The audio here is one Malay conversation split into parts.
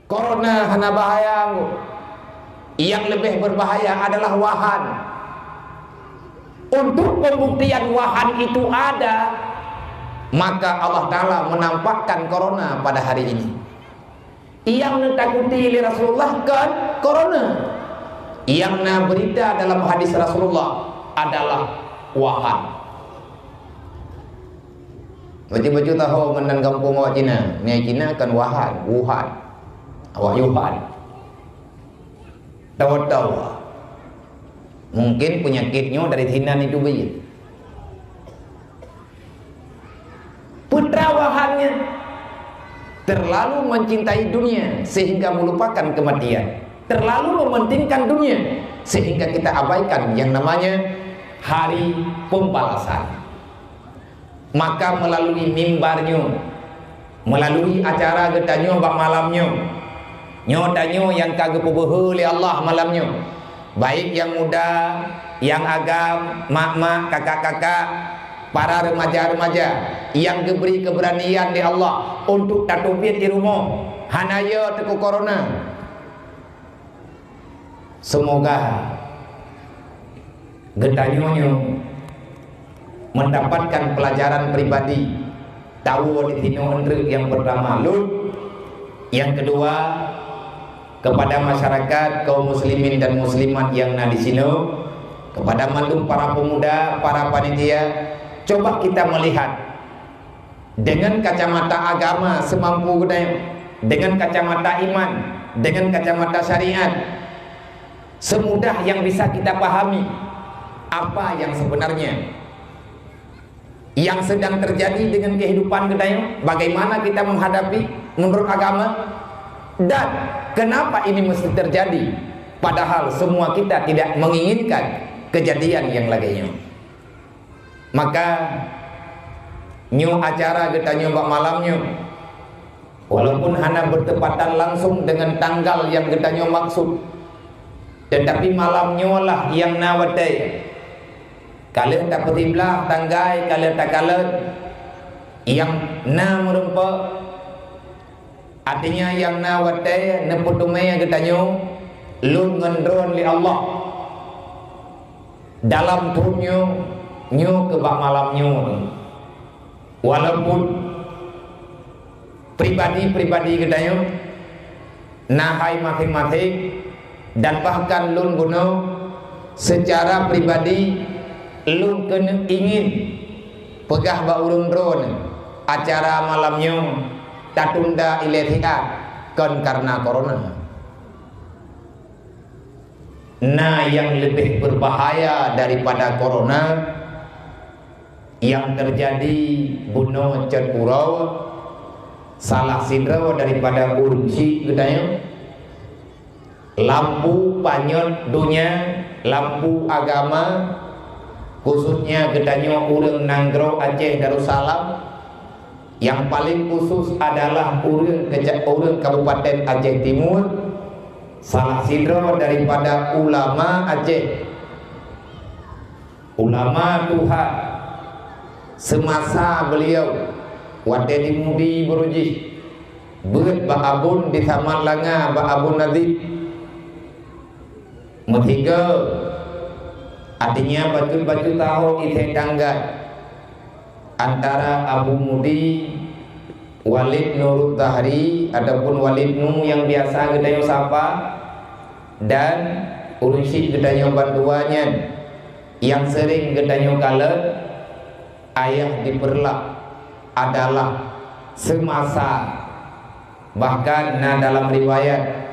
Corona hana bahaya. Yang lebih berbahaya adalah wahan. Untuk pembuktian wahan itu ada, maka Allah Ta'ala menampakkan corona pada hari ini. Yang ditakuti oleh Rasulullah kan corona. Yang berita dalam hadis Rasulullah adalah wahan. Baju-baju tahu menang kampung awak Cina. Ni Cina kan wahan, Wuhan. Awak Yuhan. Tahu-tahu. Mungkin penyakitnya dari Cina itu begitu. Putra wahannya terlalu mencintai dunia sehingga melupakan kematian. Terlalu mementingkan dunia sehingga kita abaikan yang namanya hari pembalasan. Maka melalui mimbarnya, melalui acara getanyo bak malamnya, nyodanyo yang kagak pubuh oleh Allah malamnya, baik yang muda, yang agam, mak-mak, kakak-kakak, para remaja-remaja yang diberi keberanian di Allah untuk tatupin di rumah hanaya teku corona. Semoga getanyonyo mendapatkan pelajaran pribadi, tahu di tino andre yang pertama lut, yang kedua kepada masyarakat kaum muslimin dan muslimat yang di sini, kepada mantum para pemuda, para panitia, coba kita melihat dengan kacamata agama semampu kita, dengan kacamata iman, dengan kacamata syariat, semudah yang bisa kita pahami apa yang sebenarnya yang sedang terjadi dengan kehidupan kita, bagaimana kita menghadapi menurut agama, dan kenapa ini mesti terjadi padahal semua kita tidak menginginkan kejadian yang lainnya. Maka nyu acara kita nyoba malamnya, walaupun hanya bertepatan langsung dengan tanggal yang kita nyoba maksud, tetapi malamnya lah yang nawadai. Kalian tak petiblah tanggai, kalian tak kalah yang merempak. Artinya yang nawadai neputumai kita lu ngendron li Allah dalam turunnya nyu ke bak malamnya. Walaupun pribadi-pribadi kita nahai masing-masing, dan bahkan lun bunuh secara pribadi lun kena ingin pegah ba urung drone acara malamnya tatunda iletiat kan karena corona. Nah, yang lebih berbahaya daripada corona yang terjadi bunuh cerpurau salah sidra daripada urunci gedanya, lampu panyot dunia, lampu agama, khususnya gedanya urang Nanggro Aceh Darussalam, yang paling khusus adalah urang Kabupaten Aceh Timur, salah sidro daripada ulama Aceh, ulama Tuhan semasa beliau wadeni mudi beruji beut ba abun di Taman Langa ba abun Nadib metiga. Artinya batu-batu tahu itu tangga antara Abu Mudi, Walid Nurut Tahri ataupun Walid Nu yang biasa gedayo sapa, dan urusi gedayo bantuannya yang sering gedayo kalah ayah diperlak adalah semasa, bahkan dalam riwayat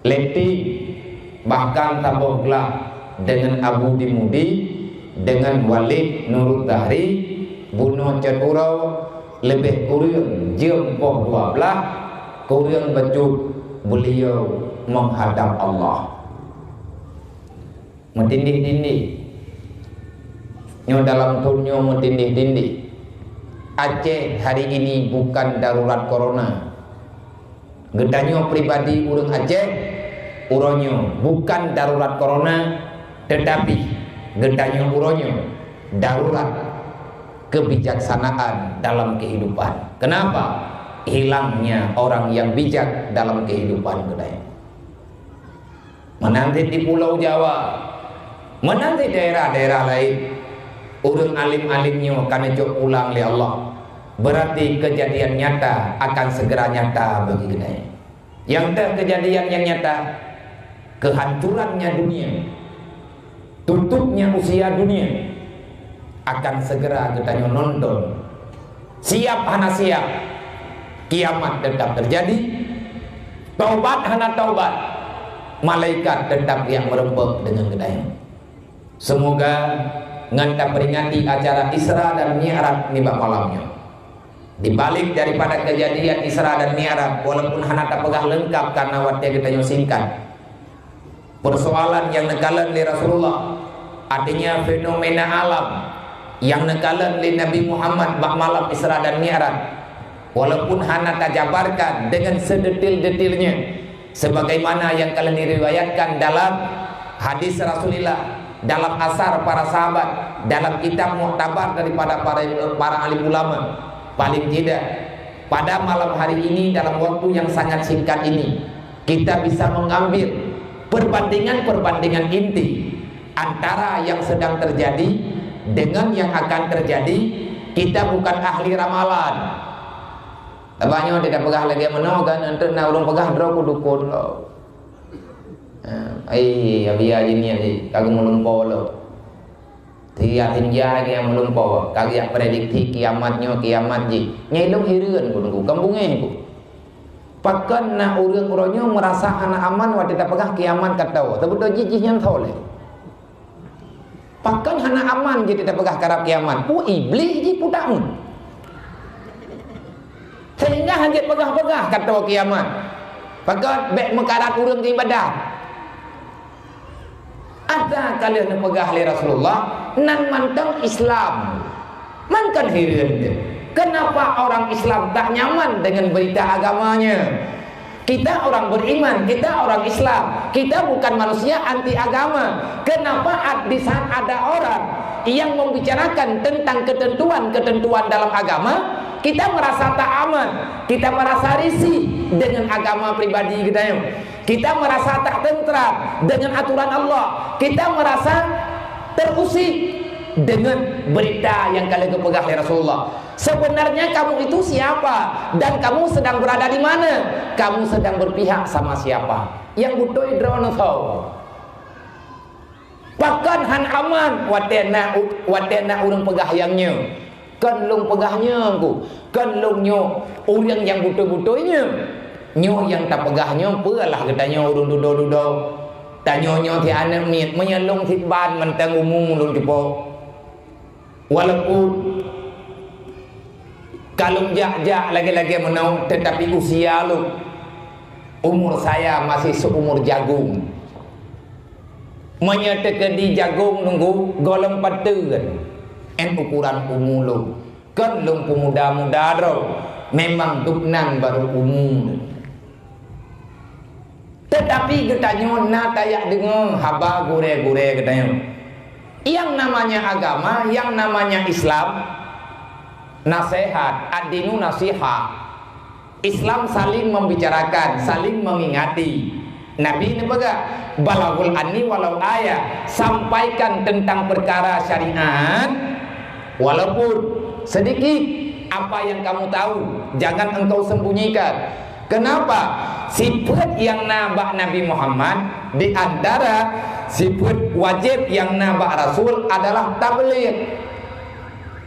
Leti bahkan taboglah dengan Abu Dimudi, dengan Walid Nurut Tahri bunuh cerurau lebih kurang jempoh 12 kurang baju beliau menghadap Allah mentindih-tindih nyo dalam tunyo mentindih-tindih. Aceh hari ini bukan darurat corona, gedanyo pribadi urang Aceh uronyo bukan darurat corona, tetapi gedanyo uronyo darurat kebijaksanaan dalam kehidupan. Kenapa? hilangnya orang yang bijak dalam kehidupan kita. Menanti di Pulau Jawa, menanti daerah-daerah lain, urang alim-alimnya akan jauh pulang oleh Allah. Berarti kejadian nyata akan segera nyata bagi kita. Yang kejadian yang nyata, kehancurannya dunia, tutupnya usia dunia, akan segera kita nonton. Siap hana siap, kiamat tetap terjadi. Taubat hana taubat, malaikat tetap yang merempek dengan kita. Semoga nganta peringati acara Isra dan Mi'raj nibak malamnya. Dibalik daripada kejadian Isra dan Mi'raj, walaupun hana tak pegah lengkap karena waktu kita singkat, persoalan yang nekalan li Rasulullah, artinya fenomena alam yang nekalan li Nabi Muhammad bak malam Isra dan Mi'raj, walaupun hana tak jabarkan dengan sedetil-detilnya sebagaimana yang kalian diriwayatkan dalam hadis Rasulullah, dalam asar para sahabat, dalam kitab muktabar daripada para alim ulama. Paling tidak pada malam hari ini, dalam waktu yang sangat singkat ini, kita bisa mengambil perbandingan-perbandingan inti antara yang sedang terjadi dengan yang akan terjadi. Kita bukan ahli ramalan. Banyak tidak pegah lagi menogan untuk na urang pegah dro kudukun lo. Ya biar ini aja kagak melumpo lo. Tiap hinja yang melumpo kagak prediksi kiamatnya kiamat ji. Nyai lu hireun ku kampungnya ku. Pakan na urang-urangnya merasa anak aman wa tidak pegah kiamat katau. Tapi do jijihnya tole. Pakan hana aman ji tidak pegah karap kiamat. Pu iblis ji pudaun. Sehingga hajat pegah-pegah katau kiamat. Pakat bek mekarat urang ke ibadah. Ada kalian pegah oleh Rasulullah nan mantang Islam mankan hireun. Kenapa orang Islam tak nyaman dengan berita agamanya? Kita orang beriman, kita orang Islam, kita bukan manusia anti agama. Kenapa di saat ada orang yang membicarakan tentang ketentuan-ketentuan dalam agama, kita merasa tak aman, kita merasa risih dengan agama pribadi kita. Kita merasa tak tentram dengan aturan Allah. Kita merasa terusik dengan berita yang kalian pegang oleh Rasulullah. Sebenarnya kamu itu siapa? Dan kamu sedang berada di mana? Kamu sedang berpihak sama siapa? Yang butuh idrono tahu. Bahkan han aman watena urang pegah yangnya. Kan lung pegahnya ku. Kan lungnya urang yang butuh-butuhnya. Nyo yang tak pegahnya pelah katanya urung dudo-dudo. Tanyo-nyo ti anak mit menyelung ti ban mentang umum lung jepo. Walaupun kalau jak-jak lagi-lagi menau, tetapi usia lu, umur saya masih seumur jagung. Menyatakan di jagung nunggu golong patuan. En ukuran umur lu. Kan lu pemuda-muda ro, memang duknan baru umum. Tetapi katanya na tayak dengar haba gure-gure katanya. Yang namanya agama, yang namanya Islam, nasihat, ad-dinu nasihat. Islam saling membicarakan, saling mengingati. Nabi ini baga balagul anni walau ayat, sampaikan tentang perkara syariat walaupun sedikit apa yang kamu tahu, jangan engkau sembunyikan. Kenapa? Sifat yang nabak Nabi Muhammad di antara sifat wajib yang nabak Rasul adalah tabligh.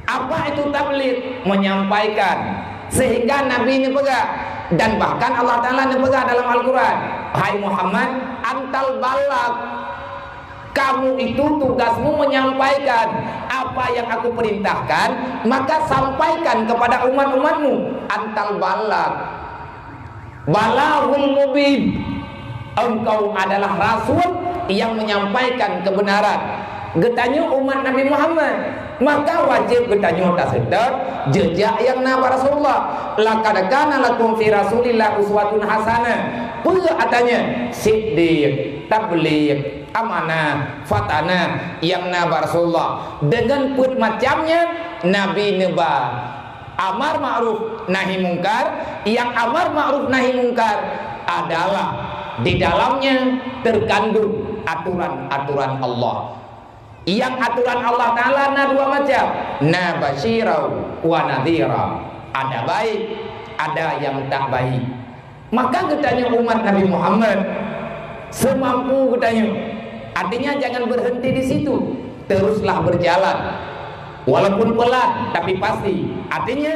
Apa itu tabligh? Menyampaikan. Sehingga Nabi ini pegang, dan bahkan Allah Ta'ala ini pegang dalam Al-Quran. Hai Muhammad, antal balagh. Kamu itu tugasmu menyampaikan apa yang aku perintahkan, maka sampaikan kepada umat-umatmu. Antal balagh. Balaghul mubin. Engkau adalah rasul yang menyampaikan kebenaran. Getanya umat Nabi Muhammad, maka wajib getanya tasedar jejak yang nabak Rasulullah. Laqad kana lakum fi Rasulillah uswatun hasanah. Pula katanya siddiq, tabligh, amanah, fatanah yang nabak Rasulullah. Dengan put macamnya Nabi neba amar ma'ruf nahi mungkar. Yang amar ma'ruf nahi mungkar adalah di dalamnya terkandung aturan-aturan Allah. Yang aturan Allah Ta'ala ada dua macam, na basyirau wa nadhira. Ada baik, ada yang tak baik. Maka katanya umat Nabi Muhammad semampu katanya. Artinya jangan berhenti di situ, teruslah berjalan. Walaupun pelan tapi pasti. Artinya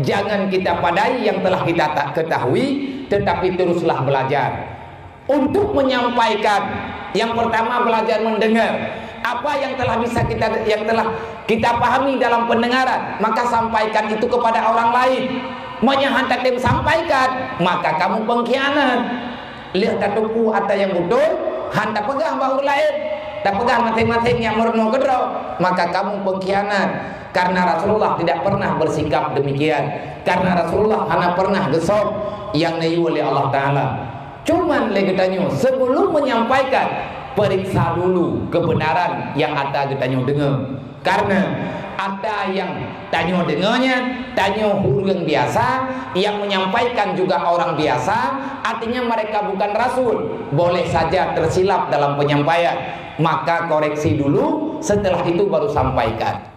jangan kita padai yang telah kita tak ketahui, tetapi teruslah belajar untuk menyampaikan. Yang pertama belajar mendengar. Apa yang telah kita pahami dalam pendengaran, maka sampaikan itu kepada orang lain. Menyahantak dem sampaikan, maka kamu pengkhianat. Lihat tatuku ada yang betul, hantar pegang bahu lain, tak pegang masing-masing yang merenung kedro, maka kamu pengkhianat. Karena Rasulullah tidak pernah bersikap demikian. Karena Rasulullah hanya pernah gesok yang nahi oleh Allah Ta'ala. Cuman legetanya sebelum menyampaikan, periksa dulu kebenaran yang ada getanya dengar. Karena ada yang tanya dengarnya, tanya huru yang biasa, yang menyampaikan juga orang biasa, artinya mereka bukan rasul, boleh saja tersilap dalam penyampaian. Maka koreksi dulu, setelah itu baru sampaikan.